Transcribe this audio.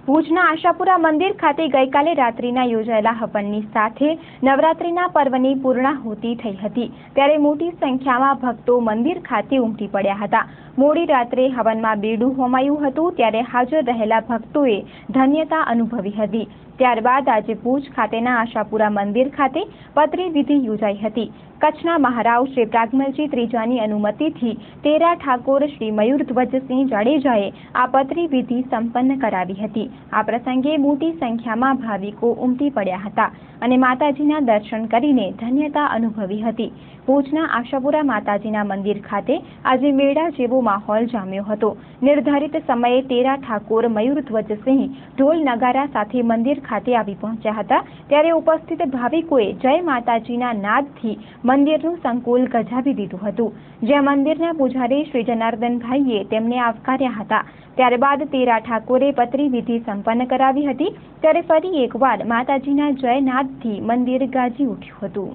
ભુજના આશાપુરા મંદિર ખાતે ગઈકાલે રાત્રિના યોજાયેલા હવનની સાથે નવરાત્રિના પર્વની પૂર્ણાહુતિ થઈ હતી। ત્યારે મોટી સંખ્યામાં ભક્તો મંદિર ખાતે ઉમટી પડ્યા હતા। મોડી રાત્રે હવનમાં બેડું હોમાયું હતું ત્યારે હાજર રહેલા ભક્તોએ ધન્યતા અનુભવી હતી। ત્યારબાદ આજે ભુજ ખાતેના આશાપુરા મંદિર ખાતે પતરી વિધિ યોજાઈ હતી। કચ્છના મહારાવ શ્રી પ્રાગમલજી ત્રીજાની અનુમતિથી તેરા ઠાકોર શ્રી મયુરધ્વજસિંહ જાડેજાએ આ પતરી વિધિ સંપન્ન કરાવી હતી। આ પ્રસંગે મોટી સંખ્યામાં ભાવિકો ઉમટી પડ્યા હતા અને માતાજીના દર્શન કરીને ધન્યતા અનુભવી હતી। ભુજના આશાપુરા માતાજીના મંદિર ખાતે આજે મેળા જેવો માહોલ જામ્યો હતો। નિર્ધારિત સમયે તેરા ઠાકોર મયુરધ્વજસિંહ ઢોલ નગારા સાથે મંદિર ખાતે આવી પહોંચ્યા હતા। ત્યારે ઉપસ્થિત ભાવિકોએ જય માતાજીના નાદથી મંદિરનું સંકુલ ગજાવી દીધું હતું, જ્યાં મંદિરના પૂજારી શ્રી જનાર્દનભાઈએ તેમને આવકાર્યા હતા। ત્યારબાદ તેરા ઠાકોરે પતરી વિધિ સંપન્ન કરાવી હતી। ત્યારે ફરી એકવાર માતાજીના જય નાદથી મંદિર ગાજી ઉઠ્યું હતું।